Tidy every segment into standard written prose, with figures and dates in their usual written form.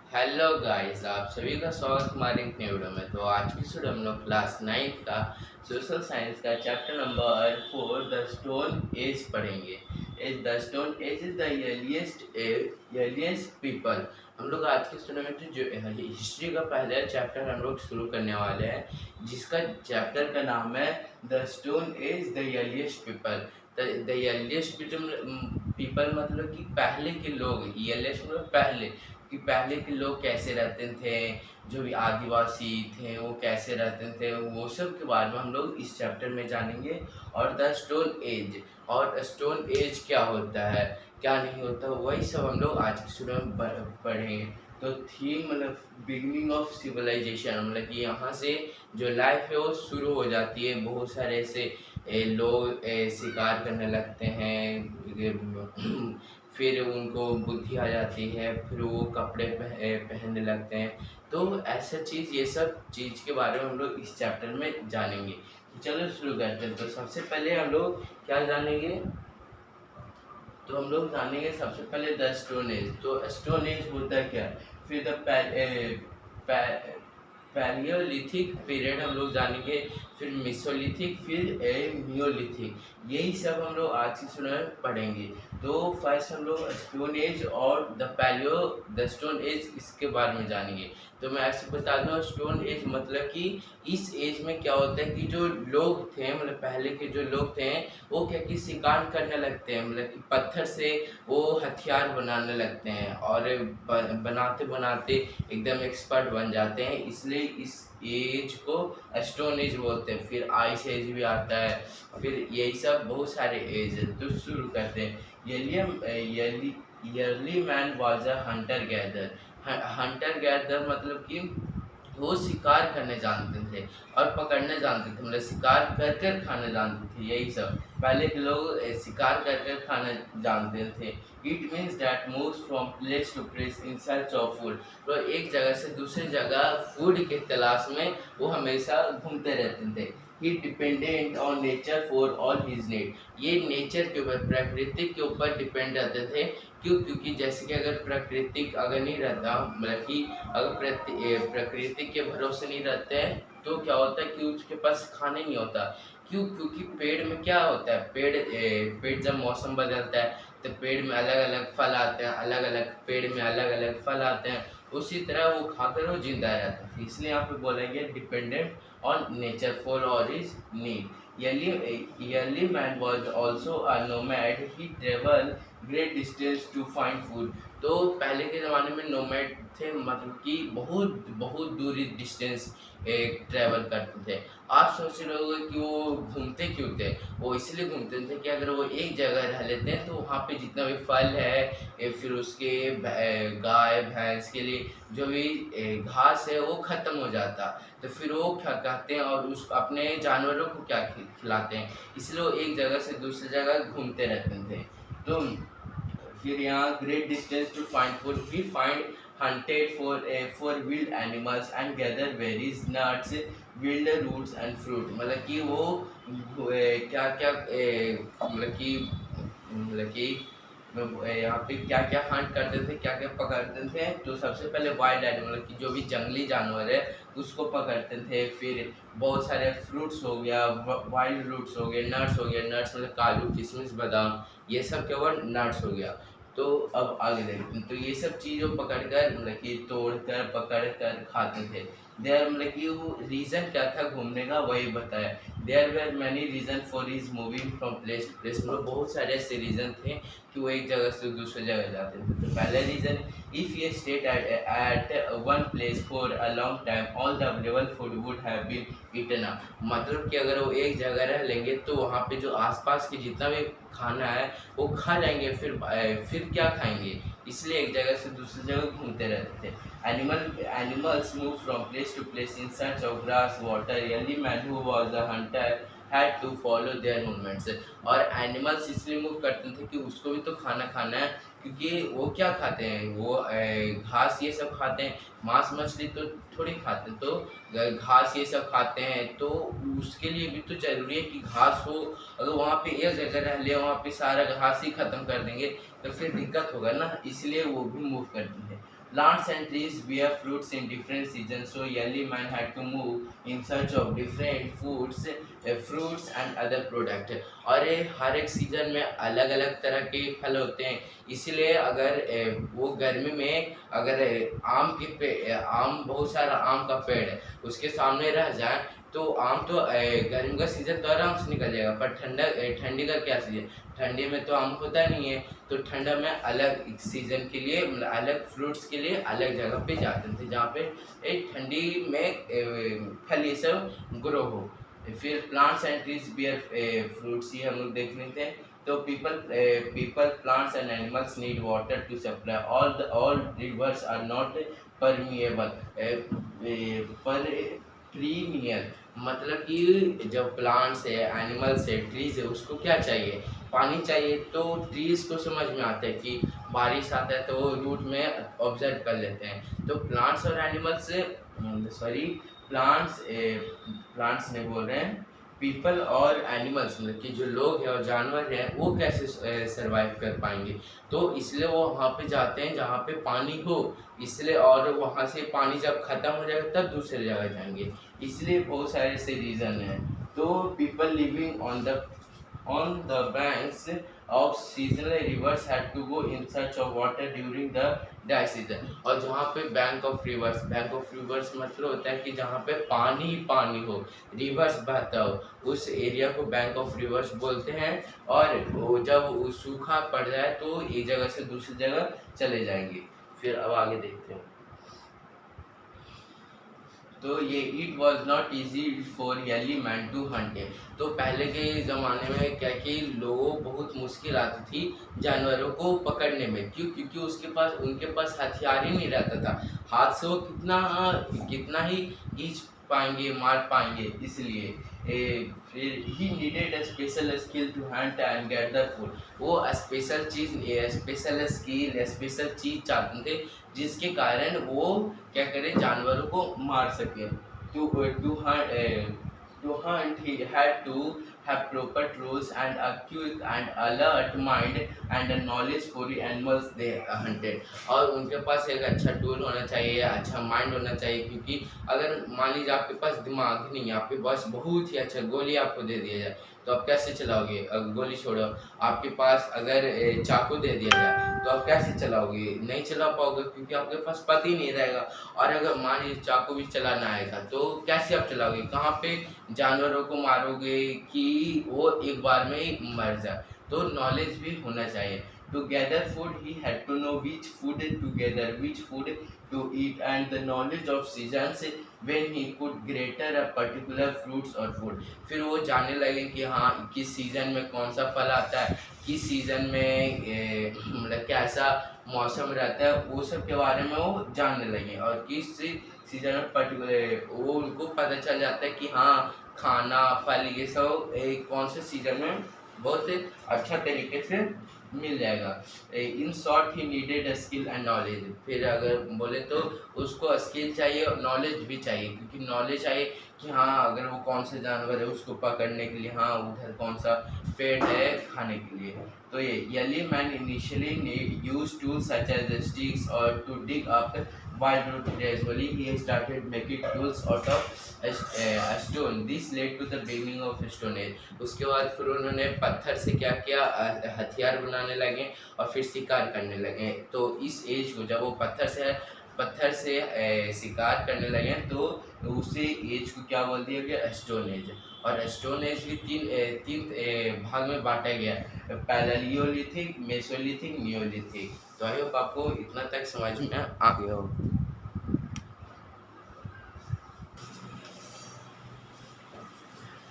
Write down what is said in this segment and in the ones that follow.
Hello guys, आप सभी का स्वागत हमारे एक नई वीडियो में। तो आज की वीडियो हम लोग क्लास 9 का सोशल साइंस का chapter number 4 the stone age पढ़ेंगे। The stone age is the earliest people. हम लोग आज की वीडियो में जो हिस्ट्री का पहला चैप्टर हम लोग शुरू करने वाले हैं, जिसका चैप्टर का नाम है the stone as the earliest people. The earliest people मतलब कि पहले के लोग, अर्लीस्ट मतलब पहले कि पहले के लोग कैसे रहते थे, जो भी आदिवासी थे वो कैसे रहते थे, वो सब के बारे में हम लोग इस चैप्टर में जानेंगे। और द स्टोन एज, और स्टोन एज क्या होता है क्या नहीं होता, वही सब हम लोग आज की स्टूडियो में पढ़ेंगे। तो थीम मतलब बिगनिंग ऑफ सिविलाइजेशन, मतलब कि यहाँ से जो लाइफ है वो शुरू हो जाती है। बहुत सारे ऐसे लोग शिकार करने लगते हैं, फिर उनको बुद्धि आ जाती है, फिर वो कपड़े पहनने लगते हैं। तो ऐसा चीज़, ये सब चीज़ के बारे में हम लोग इस चैप्टर में जानेंगे। तो चलो शुरू करते हैं। तो सबसे पहले हम लोग क्या जानेंगे, तो हम लोग जानेंगे सबसे पहले द स्टोन एज। तो स्टोन एज होता है क्या, फिर पैलियोलिथिक पीरियड हम लोग जानेंगे, फिर मिसोलिथिक, फिर नियोलिथिक। यही सब हम लोग आज की स्टूडेंट में पढ़ेंगे। तो फर्स्ट हम लोग स्टोन एज और द स्टोन एज, इसके बारे में जानेंगे। तो मैं ऐसे बता दूँ, स्टोन एज मतलब कि इस एज में क्या होता है कि जो लोग थे, मतलब पहले के जो लोग थे, वो क्या कि शिकार करने लगते हैं, मतलब कि पत्थर से वो हथियार बनाने लगते हैं, और बनाते बनाते एकदम एक्सपर्ट बन जाते हैं। इसलिए इस एज को स्टोन एज बोलते हैं। फिर आइस एज भी आता है, फिर यही सब बहुत सारे एज है। तो शुरू करते हैं। Yearly man was a Hunter gather. Hunter gather मतलब कि वो शिकार करने जानते थे और पकड़ने जानते थे, मतलब शिकार कर कर खाने जानते थे। यही सब पहले के लोग शिकार कर कर खाना जानते थे। It means that moves from place to place in search of food. तो एक जगह से दूसरी जगह फूड के तलाश में वो हमेशा घूमते रहते थे। He dependent on nature for all his need. ये नेचर के ऊपर, प्रकृति के ऊपर डिपेंड रहते थे। क्यों? क्योंकि जैसे कि अगर प्राकृतिक अगर नहीं रहता, मतलब कि अगर प्रकृति के भरोसे नहीं रहते हैं, तो क्या होता है कि उसके पास खाने नहीं होता। क्यों? क्योंकि पेड़ में क्या होता है, पेड़ जब मौसम बदलता है तो पेड़ में अलग अलग फल आते हैं, अलग अलग पेड़ में अलग अलग फल आते हैं। उसी तरह वो खाकर वो जिंदा रहता है। इसलिए यहाँ पे बोला गया dependent on nature for all his need. Early man was also a nomad. He traveled great distance to find food. तो पहले के ज़माने में नोमैड थे, मतलब कि बहुत बहुत दूरी डिस्टेंस ट्रैवल करते थे। आप सोच रहे होंगे कि वो घूमते क्यों थे। वो इसलिए घूमते थे कि अगर वो एक जगह रह लेते हैं तो वहाँ पे जितना भी फल है, फिर उसके गाय भैंस के लिए जो भी घास है वो ख़त्म हो जाता। तो फिर वो क्या कहते हैं, और उस अपने जानवरों को क्या खिलाते हैं। इसलिए वो एक जगह से दूसरी जगह घूमते रहते थे। तो फिर यहाँ great distance to find food, we find hunted for wild animals and gather berries, nuts, wild roots and fruit। मतलब कि वो क्या क्या मतलब कि यहाँ पे क्या क्या हंट करते थे, क्या क्या पकड़ते थे। तो सबसे पहले वाइल्ड एनिमल की जो भी जंगली जानवर है उसको पकड़ते थे। फिर बहुत सारे फ्रूट्स हो गया, वाइल्ड फ्रूट्स हो गए, नट्स हो गया, नट्स मतलब काजू किशमिश बादाम, ये सब क्या हुआ, नट्स हो गया। तो अब आगे देखते हैं। तो ये सब चीज़ों पकड़ कर, मतलब कि तोड़ कर पकड़ कर खाते थे। देयर मतलब कि वो रीज़न क्या था घूमने का, वही बताया। There were many reason for his moving from place to place. मतलब बहुत सारे ऐसे रीज़न थे कि वो एक जगह से दूसरी जगह जाते थे। तो पहला रीज़न, इफ़ ये stayed at one place for a long time all the available food would have been eaten up. मतलब कि अगर वो एक जगह रह लेंगे तो वहाँ पे जो आसपास की जितना भी खाना है वो खा जाएंगे, फिर क्या खाएंगे। इसलिए एक जगह से दूसरी जगह घूमते रहते थे। Animals move from place to place in search of grass, water. Early man who was a hunter had to follow their movements। और एनिमल्स इसलिए मूव करते थे कि उसको भी तो खाना खाना है, क्योंकि वो क्या खाते हैं, वो घास ये सब खाते हैं। मांस मछली तो थोड़ी खाते हैं, तो घास ये सब खाते हैं। तो उसके लिए भी तो जरूरी है कि घास हो। अगर वहाँ पे एक जगह रह ले, वहाँ पे सारा घास ही खत्म कर देंगे तो फिर दिक्कत होगा ना। इसलिए वो भी मूव करते हैं। Plants and trees bear fruits in different seasons, so early man had to move in search of different foods, fruits and other product. और ये हर एक सीजन में अलग अलग तरह के फल होते हैं, इसलिए अगर वो गर्मी में अगर आम बहुत सारा आम का पेड़ है उसके सामने रह जाए तो आम तो गर्मी का सीजन तो आराम से निकल जाएगा, पर ठंडी का क्या सीजन, ठंडी में तो आम होता नहीं है, तो ठंडा में अलग सीजन के लिए मतलब अलग फ्रूट्स के लिए अलग जगह पे जाते थे जहाँ पे ठंडी में फल ये सब ग्रो हो। फिर plants and trees bear fruits ये हम लोग देख लेते हैं। तो people plants and animals need water to supply, all rivers are not permeable, पर प्रीमियर मतलब कि जब प्लांट्स है, एनिमल्स है, ट्रीज है, उसको क्या चाहिए, पानी चाहिए। तो ट्रीज को समझ में आता है कि बारिश आता है तो वो रूट में ऑब्जर्व कर लेते हैं। तो प्लांट्स और एनिमल्स प्लांट्स ने बोल रहे हैं पीपल और एनिमल्स मतलब कि जो लोग हैं और जानवर हैं वो कैसे सरवाइव कर पाएंगे। तो इसलिए वो वहाँ पे जाते हैं जहाँ पे पानी हो, इसलिए और वहाँ से पानी जब ख़त्म हो जाएगा तब दूसरी जगह जाएंगे, इसलिए बहुत सारे ऐसे रीज़न हैं। तो people living on the banks of seasonal rivers had to go in search of water during the dry season। और जहाँ पे बैंक ऑफ रिवर्स मतलब होता है कि जहाँ पे पानी ही पानी हो, रिवर्स बहता हो, उस एरिया को बैंक ऑफ रिवर्स बोलते हैं। और वो जब सूखा पड़ जाए तो एक जगह से दूसरी जगह चले जाएंगे। फिर अब आगे देखते हैं। तो ये it was not easy for early man to hunt. तो पहले के ज़माने में क्या कि लोगों बहुत मुश्किल आती थी जानवरों को पकड़ने में, क्योंकि उनके पास हथियार ही नहीं रहता था, हाथ से वो कितना ही खींच पाएंगे, मार पाएंगे, इसलिए फिर he needed a special skill to hunt and get the food. वो स्पेशल चीज़ चाहते थे जिसके कारण वो क्या करें, जानवरों को मार सके। To hunt he had to have proper tools and a quick and alert mind and a knowledge for the animals they hunted। और उनके पास एक अच्छा टूल होना चाहिए, अच्छा माइंड होना चाहिए, क्योंकि अगर मान लीजिए आपके पास दिमाग नहीं है, आपके पास बहुत ही अच्छा गोली आपको दे दिया जाए तो आप कैसे चलाओगे। गोली छोड़ो, आपके पास अगर चाकू दे दिया जाए तो आप कैसे चलाओगे, नहीं चला पाओगे, क्योंकि आपके पास पता ही नहीं रहेगा। और अगर मान लीजिए चाकू भी चलाना आएगा तो कैसे आप चलाओगे, कहाँ पे जानवरों को मारोगे कि वो एक बार में ही मर जाए। तो नॉलेज भी होना चाहिए। To gather food he had to know which food to eat and the knowledge of seasons when he could gather a particular fruits or food। फिर वो जानने लगे कि हाँ किस सीज़न में कौन सा फल आता है, किस सीज़न में मतलब कैसा मौसम रहता है, वो सब के बारे में वो जानने लगे। और किस सीज़न में पर्टिकुलर वो उनको पता चल जाता है कि हाँ खाना फल ये सब कौन से सीज़न में बहुत अच्छा तरीके से मिल जाएगा। In short he needed skill and knowledge. फिर अगर बोले तो उसको स्किल चाहिए और नॉलेज भी चाहिए, क्योंकि नॉलेज चाहिए कि हाँ अगर वो कौन से जानवर है उसको पकड़ने के लिए, हाँ उधर कौन सा पेड़ है खाने के लिए। तो ये early man initially use tools such as sticks और to dig up wild root। Gradually he started making tools out of stone। This led to the beginning of stone age। उसके बाद फिर उन्होंने पत्थर से क्या किया, हथियार बनाने लगे और फिर शिकार करने लगे। तो इस एज को जब वो पत्थर से शिकार करने लगे तो उसी एज को क्या बोल दिया गया, स्टोन एज। और स्टोन एज भी तीन भाग में बांटा गया, पैलेलियोलिथिक, मेसोलिथिक, नियोलिथिक। तो आई होप आपको इतना तक समझ में आ गया हो।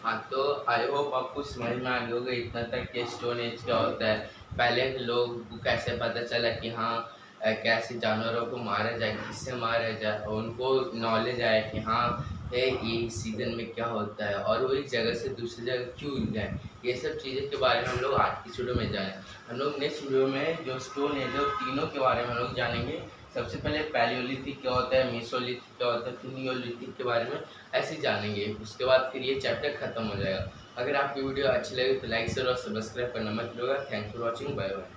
हाँ तो आई होप आपको समझ में आ गया होगा इतना तक कि स्टोन एज क्या होता है। पहले लोग को कैसे पता चला कि हाँ कैसे जानवरों को मारा जाए, किससे मारा जाए, और उनको नॉलेज आया कि हाँ ये सीज़न में क्या होता है और वो एक जगह से दूसरी जगह क्यों जाए। ये सब चीज़ें के बारे में हम लोग आज की वीडियो में जाने। हम लोग नेक्स्ट वीडियो में जो स्टोन एज है तीनों के बारे में हम लोग जानेंगे। सबसे पहले पैलियोलिथिक क्या होता है, मेसोलिथिक क्या होता है, फिर नियोलिथिक के बारे में ऐसे जानेंगे। उसके बाद फिर ये चैप्टर खत्म हो जाएगा। अगर आपकी वीडियो अच्छी लगे तो लाइक शेयर और सब्सक्राइब करना मत भूलिएगा। Thanks for watching, bye bye.